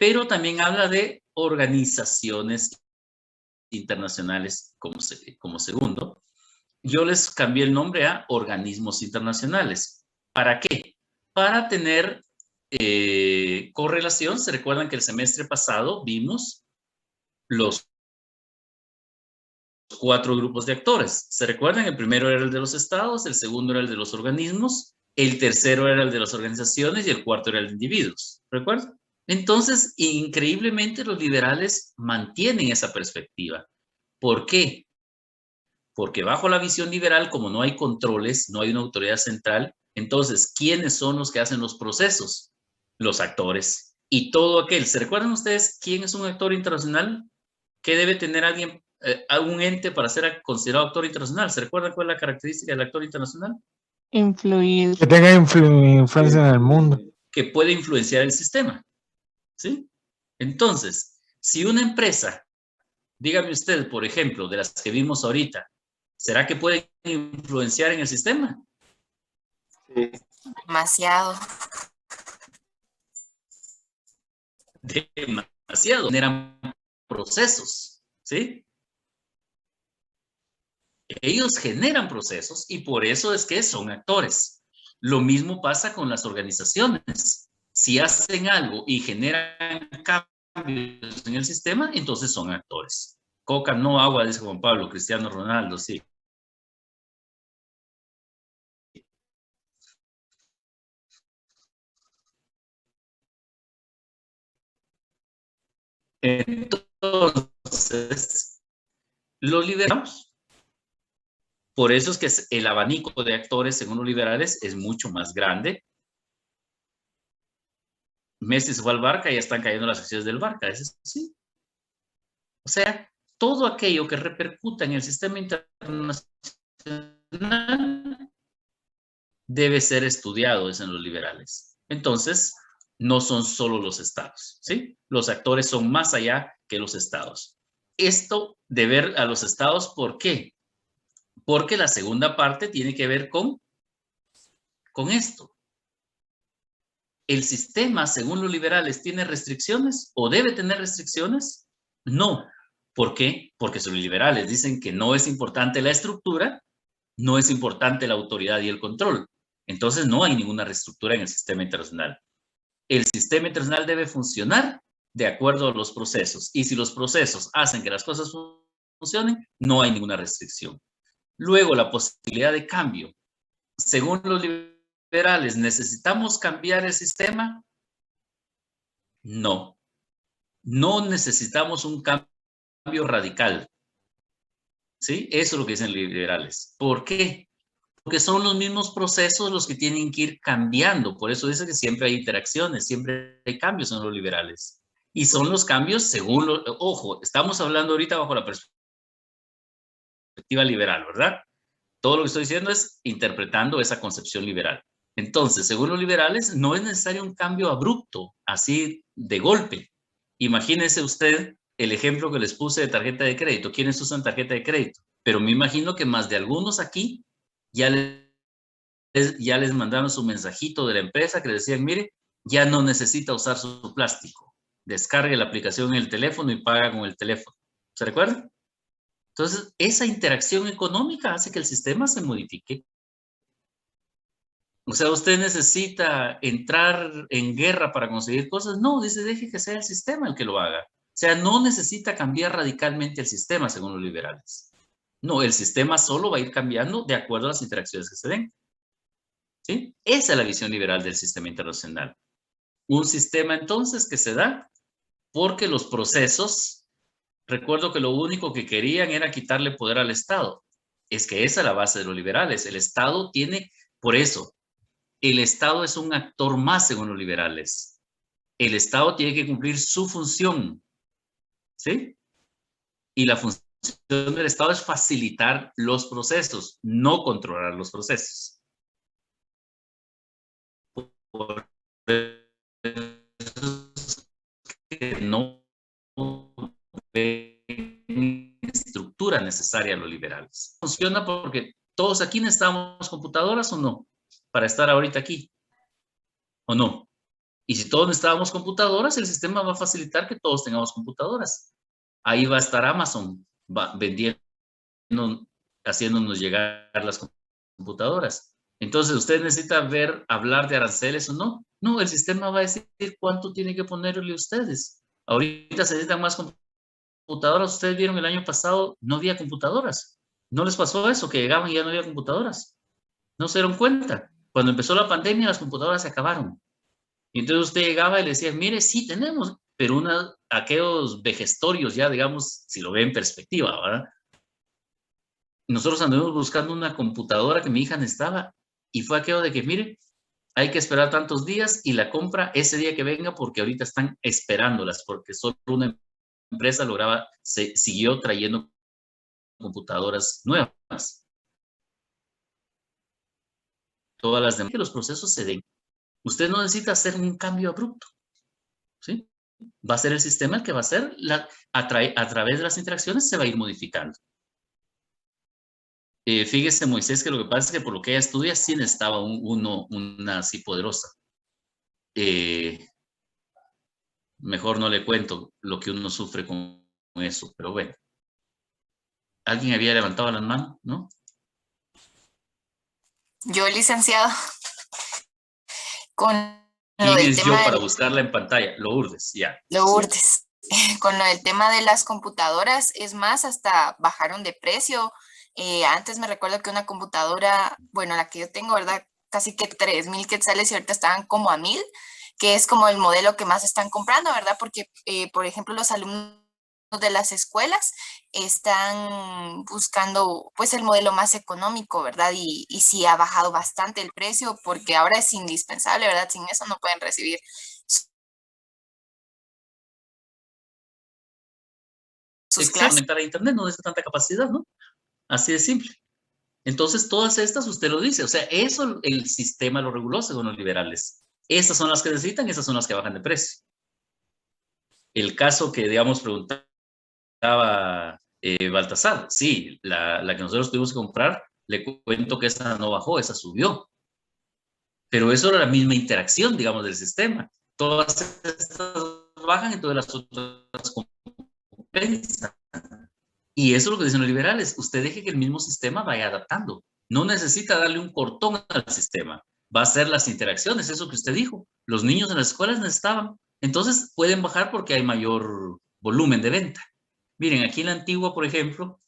pero también habla de organizaciones internacionales como segundo. Yo les cambié el nombre a organismos internacionales. ¿Para qué? Para tener correlación. Se recuerdan que el semestre pasado vimos los 4 grupos de actores. ¿Se recuerdan? El primero era el de los estados, el segundo era el de los organismos, el tercero era el de las organizaciones y el cuarto era el de individuos. ¿Recuerdan? Entonces, increíblemente, los liberales mantienen esa perspectiva. ¿Por qué? Porque bajo la visión liberal, como no hay controles, no hay una autoridad central, entonces, ¿quiénes son los que hacen los procesos? Los actores. Y todo aquel, ¿se recuerdan ustedes quién es un actor internacional? ¿Qué debe tener alguien, algún ente para ser considerado actor internacional? ¿Se recuerdan cuál es la característica del actor internacional? Influir. Que tenga influencia en el mundo. Que puede influenciar el sistema. ¿Sí? Entonces, si una empresa, dígame usted, por ejemplo, de las que vimos ahorita, ¿será que puede influenciar en el sistema? Sí. Demasiado. Demasiado. Generan procesos, ¿sí? Ellos generan procesos y por eso es que son actores. Lo mismo pasa con las organizaciones. Si hacen algo y generan cambios en el sistema, entonces son actores. Coca, no agua, dice Juan Pablo. Cristiano Ronaldo, sí. Entonces, los liberales, por eso es que el abanico de actores, según los liberales, es mucho más grande. Messi se fue al Barca y ya están cayendo las acciones del Barca, es así. O sea, todo aquello que repercuta en el sistema internacional debe ser estudiado, dicen los liberales. Entonces, no son solo los estados, ¿sí? Los actores son más allá que los estados. Esto de ver a los estados, ¿por qué? Porque la segunda parte tiene que ver con esto. ¿El sistema, según los liberales, tiene restricciones o debe tener restricciones? No. ¿Por qué? Porque los liberales dicen que no es importante la estructura, no es importante la autoridad y el control. Entonces no hay ninguna reestructura en el sistema internacional. El sistema internacional debe funcionar de acuerdo a los procesos. Y si los procesos hacen que las cosas funcionen, no hay ninguna restricción. Luego, la posibilidad de cambio. Según los liberales, ¿necesitamos cambiar el sistema? No. No necesitamos un cambio radical. ¿Sí? Eso es lo que dicen los liberales. ¿Por qué? Porque son los mismos procesos los que tienen que ir cambiando. Por eso dice que siempre hay interacciones, siempre hay cambios en los liberales. Y son los cambios según ojo, estamos hablando ahorita bajo la perspectiva liberal, ¿verdad? Todo lo que estoy diciendo es interpretando esa concepción liberal. Entonces, según los liberales, no es necesario un cambio abrupto, así de golpe. Imagínese usted el ejemplo que les puse de tarjeta de crédito. ¿Quiénes usan tarjeta de crédito? Pero me imagino que más de algunos aquí ya les mandaron su mensajito de la empresa que les decían, mire, ya no necesita usar su plástico. Descargue la aplicación en el teléfono y paga con el teléfono. ¿Se recuerdan? Entonces, esa interacción económica hace que el sistema se modifique. O sea, usted necesita entrar en guerra para conseguir cosas. No, dice, deje que sea el sistema el que lo haga. O sea, no necesita cambiar radicalmente el sistema, según los liberales. No, el sistema solo va a ir cambiando de acuerdo a las interacciones que se den. ¿Sí? Esa es la visión liberal del sistema internacional. Un sistema, entonces, que se da porque los procesos, recuerdo que lo único que querían era quitarle poder al Estado. Es que esa es la base de los liberales. El Estado tiene, por eso, el Estado es un actor más según los liberales. El Estado tiene que cumplir su función, ¿sí? Y la función del Estado es facilitar los procesos, no controlar los procesos. Por eso que no ven estructura necesaria a los liberales. Funciona porque todos aquí necesitamos computadoras o no, para estar ahorita aquí, ¿o no? Y si todos necesitábamos computadoras, el sistema va a facilitar que todos tengamos computadoras. Ahí va a estar Amazon vendiendo, haciéndonos llegar las computadoras. Entonces, ¿usted necesita hablar de aranceles o no? No, el sistema va a decir cuánto tiene que ponerle ustedes. Ahorita se necesitan más computadoras. Ustedes vieron el año pasado, no había computadoras. ¿No les pasó eso? Que llegaban y ya no había computadoras. No se dieron cuenta. Cuando empezó la pandemia, las computadoras se acabaron. Y entonces usted llegaba y le decía, mire, sí tenemos, pero aquellos vejestorios ya, digamos, si lo ve en perspectiva, ¿verdad? Nosotros andamos buscando una computadora que mi hija necesitaba y fue aquello de que, mire, hay que esperar tantos días y la compra ese día que venga porque ahorita están esperándolas, porque solo una empresa siguió trayendo computadoras nuevas. Todas las demás, que los procesos se den. Usted no necesita hacer un cambio abrupto, ¿sí? Va a ser el sistema el que va a hacer, a través de las interacciones se va a ir modificando. Fíjese, Moisés, que lo que pasa es que por lo que ella estudia, sí necesitaba una así poderosa. Mejor no le cuento lo que uno sufre con eso, pero bueno. ¿Alguien había levantado las manos, no? Yo, licenciado, con lo ¿Quién del es yo tema para buscarla en pantalla? Lourdes, ya. Lourdes, con lo del tema de las computadoras, es más, hasta bajaron de precio. Antes me recuerdo que una computadora, bueno, la que yo tengo, ¿verdad? Casi que 3,000 quetzales y ahorita estaban como a 1,000, que es como el modelo que más están comprando, ¿verdad? Porque, por ejemplo, los alumnos de las escuelas están buscando pues el modelo más económico, ¿verdad? Y sí ha bajado bastante el precio porque ahora es indispensable, ¿verdad? Sin eso no pueden recibir sus clases. Conectar a internet no necesita tanta capacidad, ¿no? Así de simple. Entonces, todas estas, usted lo dice, o sea, eso el sistema lo reguló según los liberales. Estas son las que necesitan, esas son las que bajan de precio. El caso que, digamos, preguntaba Baltasar, sí, la que nosotros tuvimos que comprar, le cuento que esa no bajó, esa subió. Pero eso era la misma interacción, digamos, del sistema. Todas estas bajan, entonces las otras compensan. Y eso es lo que dicen los liberales. Usted deje que el mismo sistema vaya adaptando. No necesita darle un cortón al sistema. Va a ser las interacciones, eso que usted dijo. Los niños en las escuelas necesitaban. Entonces pueden bajar porque hay mayor volumen de venta. Miren, aquí en la Antigua, por ejemplo,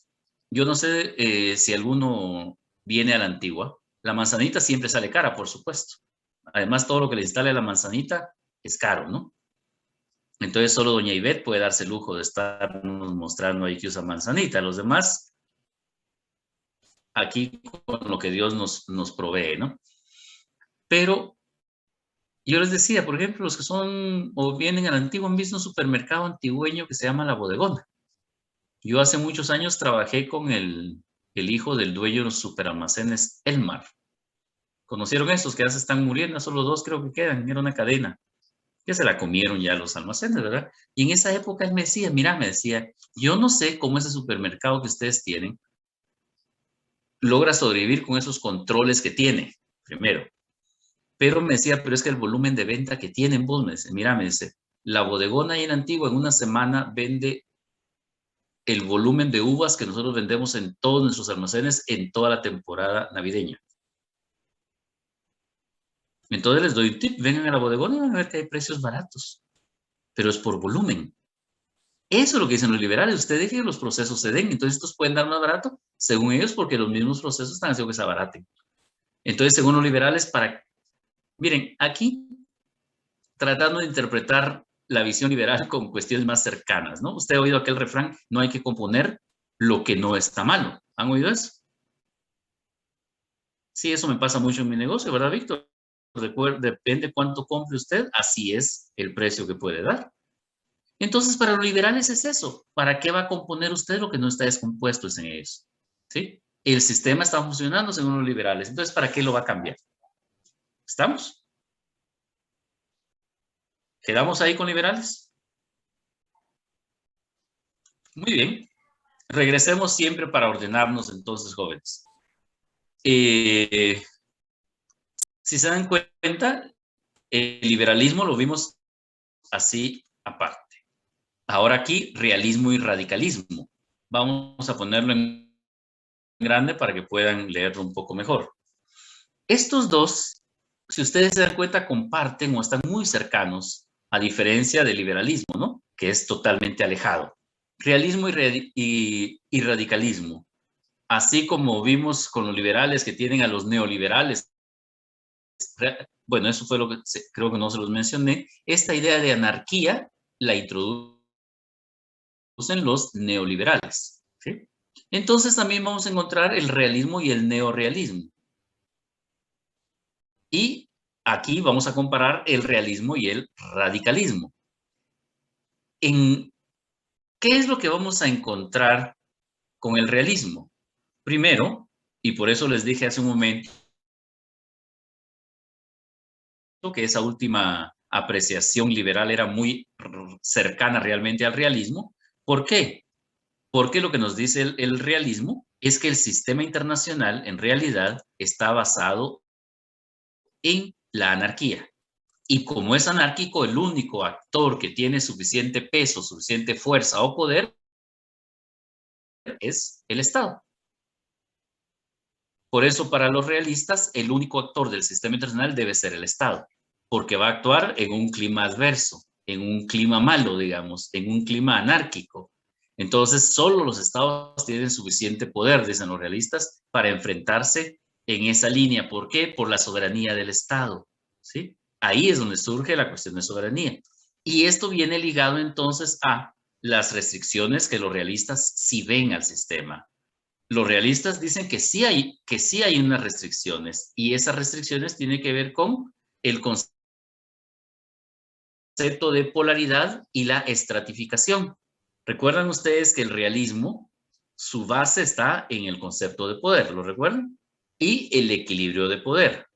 yo no sé si alguno viene a la Antigua. La manzanita siempre sale cara, por supuesto. Además, todo lo que le instale a la manzanita es caro, ¿no? Entonces, solo doña Ivette puede darse el lujo de estarnos mostrando ahí que usa manzanita. Los demás, aquí con lo que Dios nos provee, ¿no? Pero yo les decía, por ejemplo, los que son o vienen al antiguo, han visto un supermercado antigüeño que se llama La Bodegona. Yo hace muchos años trabajé con el hijo del dueño de los superalmacenes Elmar. ¿Conocieron estos que ya se están muriendo? Solo 2 creo que quedan. Era una cadena. Que se la comieron ya los almacenes, ¿verdad? Y en esa época él me decía, mira, me decía, yo no sé cómo ese supermercado que ustedes tienen logra sobrevivir con esos controles que tiene, primero. Pero me decía, pero es que el volumen de venta que tienen vos, me dice, mira, me dice, la bodegona ahí en Antigua en una semana vende el volumen de uvas que nosotros vendemos en todos nuestros almacenes en toda la temporada navideña. Entonces les doy un tip, vengan a la bodegona y van a ver que hay precios baratos, pero es por volumen. Eso es lo que dicen los liberales, usted deje que los procesos se den, entonces estos pueden dar más barato, según ellos, porque los mismos procesos están haciendo que se abaraten. Entonces, según los liberales, miren, aquí, tratando de interpretar la visión liberal con cuestiones más cercanas, ¿no? Usted ha oído aquel refrán, no hay que componer lo que no está malo. ¿Han oído eso? Sí, eso me pasa mucho en mi negocio, ¿verdad, Víctor? Depende cuánto compre usted, así es el precio que puede dar. Entonces, para los liberales es eso. ¿Para qué va a componer usted lo que no está descompuesto en ellos? ¿Sí? El sistema está funcionando según los liberales. Entonces, ¿para qué lo va a cambiar? ¿Estamos? ¿Quedamos ahí con liberales? Muy bien. Regresemos siempre para ordenarnos entonces, jóvenes. Si se dan cuenta, El liberalismo lo vimos así aparte. Ahora aquí, realismo y radicalismo. Vamos a ponerlo en grande para que puedan leerlo un poco mejor. Estos dos, si ustedes se dan cuenta, comparten o están muy cercanos, a diferencia del liberalismo, ¿no? Que es totalmente alejado. Realismo y radicalismo. Así como vimos con los liberales que tienen a los neoliberales. Bueno, eso fue lo que creo que no se los mencioné. Esta idea de anarquía la introducen los neoliberales, ¿sí? Entonces también vamos a encontrar el realismo y el neorrealismo. Y aquí vamos a comparar el realismo y el radicalismo. ¿Qué es lo que vamos a encontrar con el realismo? Primero, y por eso les dije hace un momento que esa última apreciación liberal era muy cercana realmente al realismo. ¿Por qué? Porque lo que nos dice el realismo es que el sistema internacional en realidad está basado en la anarquía. Y como es anárquico, el único actor que tiene suficiente peso, suficiente fuerza o poder es el Estado. Por eso, para los realistas, el único actor del sistema internacional debe ser el Estado, porque va a actuar en un clima adverso, en un clima malo, digamos, en un clima anárquico. Entonces, solo los Estados tienen suficiente poder, dicen los realistas, para enfrentarse en esa línea. ¿Por qué? Por la soberanía del Estado, ¿sí? Ahí es donde surge la cuestión de soberanía. Y esto viene ligado entonces a las restricciones que los realistas sí ven al sistema. Los realistas dicen que sí hay unas restricciones, y esas restricciones tienen que ver con el concepto de polaridad y la estratificación. ¿Recuerdan ustedes que el realismo, su base está en el concepto de poder? ¿Lo recuerdan? Y el equilibrio de poder.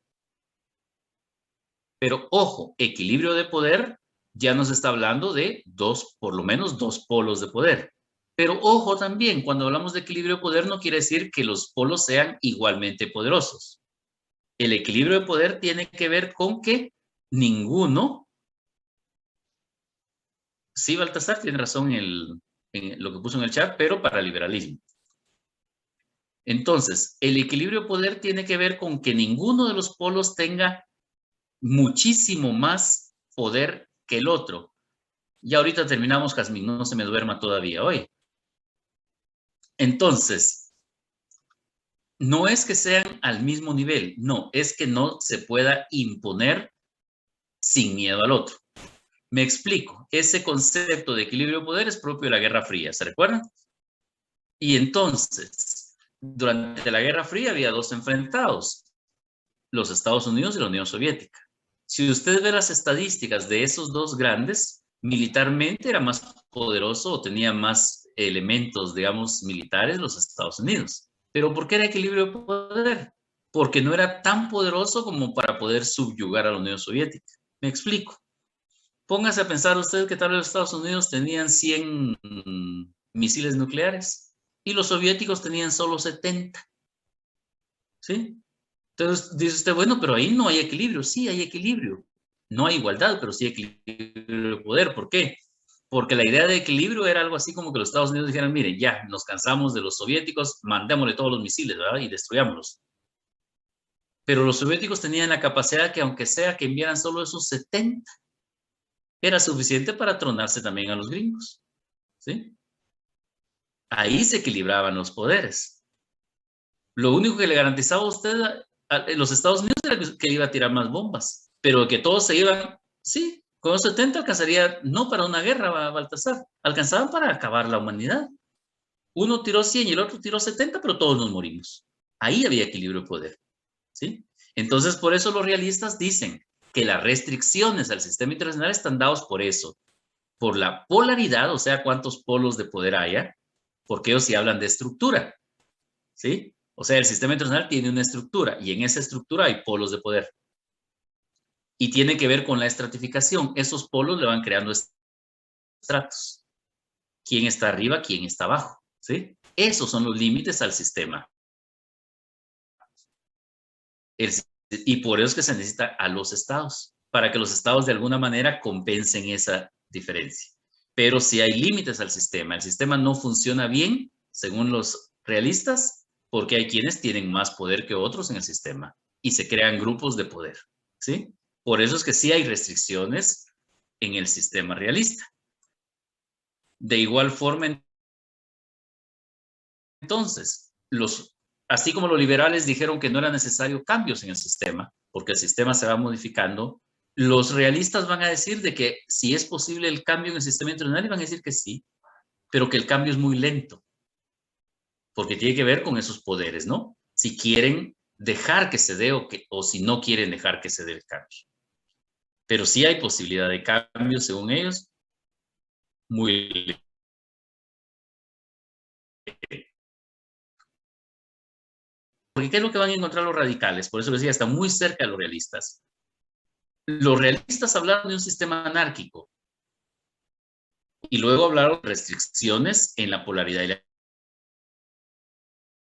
Pero ojo, equilibrio de poder ya nos está hablando de por lo menos dos polos de poder. Pero ojo también, cuando hablamos de equilibrio de poder no quiere decir que los polos sean igualmente poderosos. El equilibrio de poder tiene que ver con que ninguno... Sí, Baltasar tiene razón en lo que puso en el chat, pero para liberalismo. Entonces, el equilibrio de poder tiene que ver con que ninguno de los polos tenga muchísimo más poder que el otro. Ya ahorita terminamos, Jazmín, no se me duerma todavía hoy. Entonces, no es que sean al mismo nivel, no, es que no se pueda imponer sin miedo al otro. Me explico, ese concepto de equilibrio de poder es propio de la Guerra Fría, ¿se recuerdan? Y entonces, durante la Guerra Fría había dos enfrentados, los Estados Unidos y la Unión Soviética. Si usted ve las estadísticas de esos dos grandes, militarmente era más poderoso o tenía más elementos, digamos, militares los Estados Unidos. ¿Pero por qué era equilibrio de poder? Porque no era tan poderoso como para poder subyugar a la Unión Soviética. Me explico. Póngase a pensar usted que tal vez los Estados Unidos tenían 100 misiles nucleares y los soviéticos tenían solo 70. ¿Sí? Entonces dice usted, bueno, pero ahí no hay equilibrio. Sí, hay equilibrio. No hay igualdad, pero sí hay equilibrio de poder. ¿Por qué? Porque la idea de equilibrio era algo así como que los Estados Unidos dijeran, miren, ya, nos cansamos de los soviéticos, mandémosle todos los misiles, ¿verdad? Y destruyámoslos. Pero los soviéticos tenían la capacidad que, aunque sea que enviaran solo esos 70, era suficiente para tronarse también a los gringos. ¿Sí? Ahí se equilibraban los poderes. Lo único que le garantizaba a usted a los Estados Unidos era que iba a tirar más bombas, pero que todos se iban, sí, con los 70 alcanzaría, no para una guerra, Baltasar, alcanzaban para acabar la humanidad. Uno tiró 100 y el otro tiró 70, pero todos nos morimos. Ahí había equilibrio de poder. ¿Sí? Entonces, por eso los realistas dicen que las restricciones al sistema internacional están dados por eso, por la polaridad, o sea, cuántos polos de poder haya, porque ellos sí hablan de estructura, ¿sí? O sea, el sistema internacional tiene una estructura y en esa estructura hay polos de poder. Y tiene que ver con la estratificación. Esos polos le van creando estratos. ¿Quién está arriba? ¿Quién está abajo? ¿Sí? Esos son los límites al sistema. Y por eso es que se necesita a los estados, para que los estados de alguna manera compensen esa diferencia. Pero si hay límites al sistema, el sistema no funciona bien, según los realistas, porque hay quienes tienen más poder que otros en el sistema y se crean grupos de poder, ¿sí? Por eso es que sí hay restricciones en el sistema realista. De igual forma, entonces, así como los liberales dijeron que no eran necesarios cambios en el sistema, porque el sistema se va modificando, los realistas van a decir de que si es posible el cambio en el sistema internacional, van a decir que sí, pero que el cambio es muy lento, porque tiene que ver con esos poderes, ¿no? Si quieren dejar que se dé o si no quieren dejar que se dé el cambio. Pero sí hay posibilidad de cambio, según ellos, muy lento. Porque ¿qué es lo que van a encontrar los radicales? Por eso decía, está muy cerca de los realistas. Los realistas hablaron de un sistema anárquico y luego hablaron de restricciones en la polaridad y la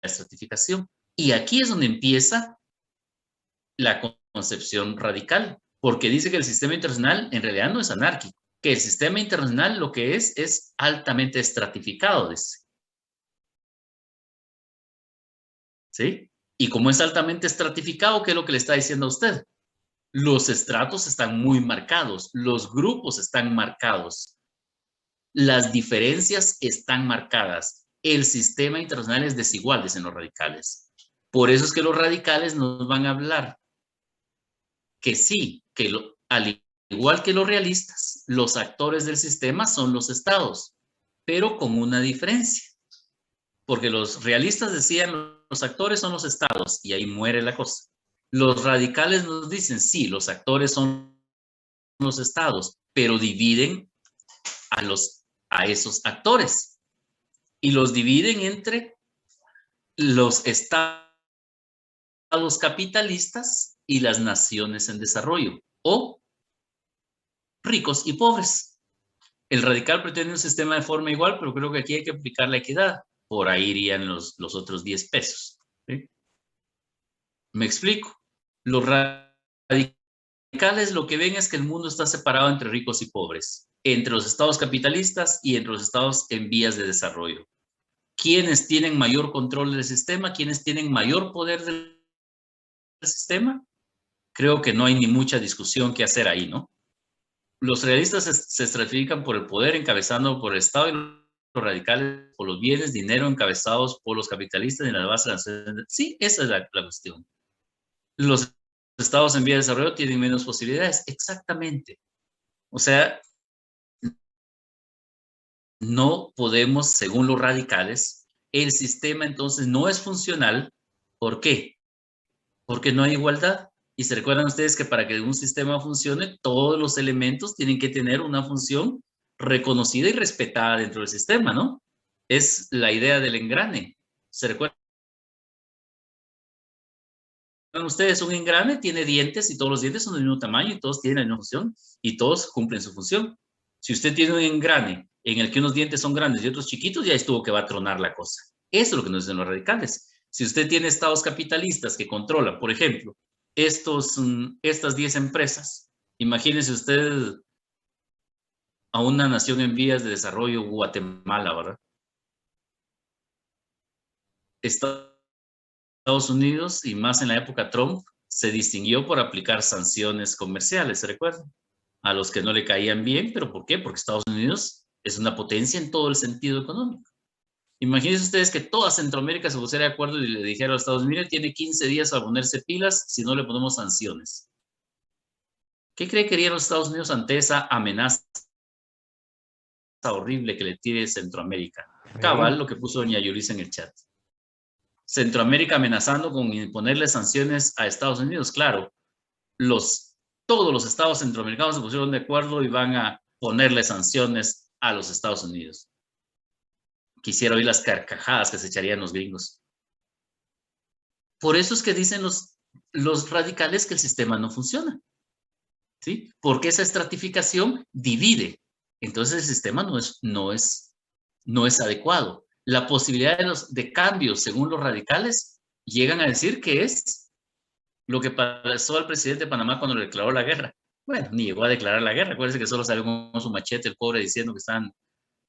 estratificación. Y aquí es donde empieza la concepción radical, porque dice que el sistema internacional en realidad no es anárquico, que el sistema internacional lo que es altamente estratificado, dice. ¿Sí? Y como es altamente estratificado, ¿qué es lo que le está diciendo a usted? Los estratos están muy marcados, los grupos están marcados, las diferencias están marcadas, el sistema internacional es desigual, dicen los radicales. Por eso es que los radicales nos van a hablar que sí, que al igual que los realistas, los actores del sistema son los estados, pero con una diferencia. Porque los realistas decían los actores son los estados y ahí muere la cosa. Los radicales nos dicen sí, los actores son los estados, pero dividen a esos actores y los dividen entre los estados capitalistas y las naciones en desarrollo, o ricos y pobres. El radical pretende un sistema de forma igual, pero creo que aquí hay que aplicar la equidad. Por ahí irían los otros 10 pesos. ¿Sí? Me explico. Los radicales lo que ven es que el mundo está separado entre ricos y pobres, entre los estados capitalistas y entre los estados en vías de desarrollo. ¿Quiénes tienen mayor control del sistema? ¿Quiénes tienen mayor poder del sistema? Creo que no hay ni mucha discusión que hacer ahí, ¿no? Los realistas se estratifican por el poder encabezando por el Estado y los radicales por los bienes, dinero encabezados por los capitalistas y en la base de la... Sí, esa es la cuestión. Los estados en vía de desarrollo tienen menos posibilidades. Exactamente. O sea, no podemos, según los radicales, el sistema entonces no es funcional. ¿Por qué? Porque no hay igualdad. Y se recuerdan ustedes que para que un sistema funcione, todos los elementos tienen que tener una función reconocida y respetada dentro del sistema, ¿no? Es la idea del engrane. ¿Se recuerdan ustedes? Un engrane tiene dientes y todos los dientes son del mismo tamaño y todos tienen la misma función y todos cumplen su función. Si usted tiene un engrane en el que unos dientes son grandes y otros chiquitos, ya estuvo que va a tronar la cosa. Eso es lo que nos dicen los radicales. Si usted tiene estados capitalistas que controlan, por ejemplo, estas 10 empresas, imagínese usted a una nación en vías de desarrollo, Guatemala, ¿verdad? Estados Unidos, y más en la época Trump, se distinguió por aplicar sanciones comerciales, ¿se recuerdan? A los que no le caían bien, ¿pero por qué? Porque Estados Unidos es una potencia en todo el sentido económico. Imagínense ustedes que toda Centroamérica se pusiera de acuerdo y le dijera a los Estados Unidos, tiene 15 días para ponerse pilas si no le ponemos sanciones. ¿Qué cree que harían los Estados Unidos ante esa amenaza horrible que le tire Centroamérica? Cabal, lo que puso doña Yulisa en el chat. Centroamérica amenazando con imponerle sanciones a Estados Unidos. Claro, todos los estados centroamericanos se pusieron de acuerdo y van a ponerle sanciones a los Estados Unidos. Quisiera oír las carcajadas que se echarían los gringos. Por eso es que dicen los radicales que el sistema no funciona. ¿Sí? Porque esa estratificación divide. Entonces el sistema no es adecuado. La posibilidad de cambios, según los radicales, llegan a decir que es lo que pasó al presidente de Panamá cuando le declaró la guerra. Bueno, ni llegó a declarar la guerra. Acuérdense que solo salió con su machete el pobre diciendo que están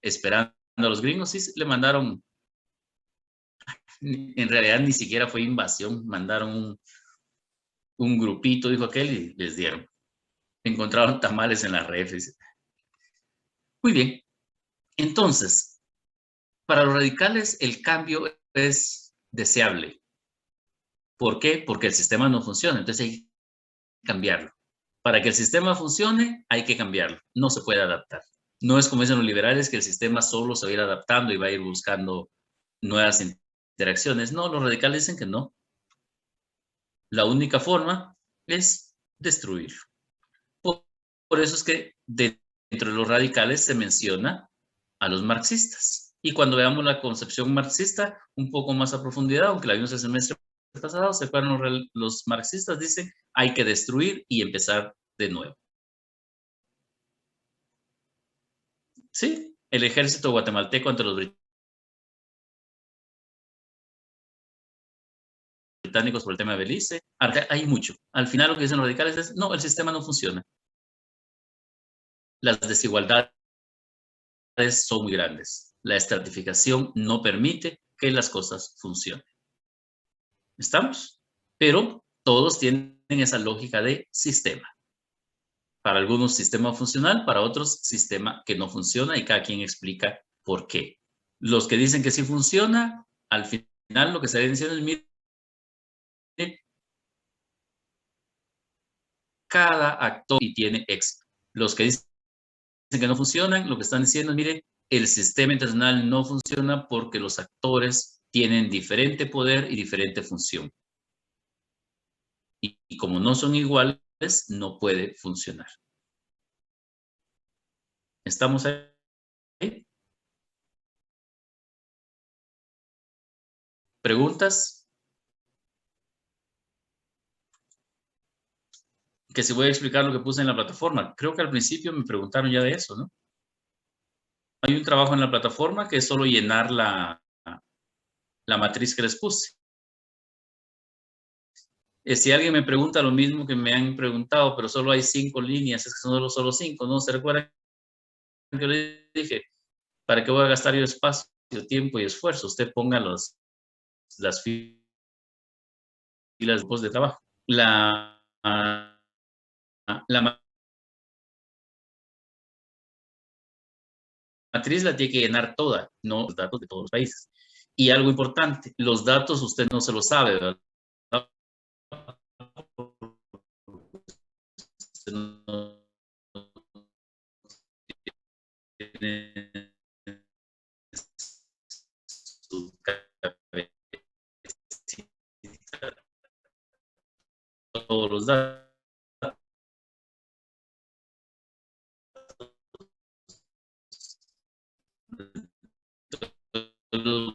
esperando a los gringos. Sí, le mandaron, en realidad ni siquiera fue invasión, mandaron un grupito, dijo aquel, y les dieron. Encontraron tamales en las refes. Muy bien. Entonces, para los radicales el cambio es deseable. ¿Por qué? Porque el sistema no funciona, entonces hay que cambiarlo. Para que el sistema funcione, hay que cambiarlo. No se puede adaptar. No es como dicen los liberales que el sistema solo se va a ir adaptando y va a ir buscando nuevas interacciones. No, los radicales dicen que no. La única forma es destruirlo. Por eso es que dentro de los radicales se menciona a los marxistas. Y cuando veamos la concepción marxista un poco más a profundidad, aunque la vimos el semestre pasado, se acuerdan los marxistas dicen hay que destruir y empezar de nuevo. Sí, el ejército guatemalteco ante los británicos por el tema de Belice, hay mucho. Al final lo que dicen los radicales es, no, el sistema no funciona. Las desigualdades son muy grandes. La estratificación no permite que las cosas funcionen. ¿Estamos? Pero todos tienen esa lógica de sistema. Para algunos sistema funcional, para otros sistema que no funciona y cada quien explica por qué. Los que dicen que sí funciona, al final lo que estarían diciendo es, mire, cada actor y tiene éxito. Los que dicen que no funcionan, lo que están diciendo es, mire, el sistema internacional no funciona porque los actores tienen diferente poder y diferente función. Y como no son iguales, no puede funcionar. ¿Estamos ahí? ¿Preguntas? Que si voy a explicar lo que puse en la plataforma. Creo que al principio me preguntaron ya de eso, ¿no? Hay un trabajo en la plataforma que es solo llenar la matriz que les puse. Si alguien me pregunta lo mismo que me han preguntado, pero solo hay 5 líneas, es que son solo 5, ¿no? ¿Se recuerdan que yo le dije? ¿Para qué voy a gastar yo espacio, tiempo y esfuerzo? Usted ponga las filas de trabajo. La matriz la tiene que llenar toda, no los datos de todos los países. Y algo importante, los datos usted no se los sabe, ¿verdad? Usted no tiene su cabecita, todos los datos. Los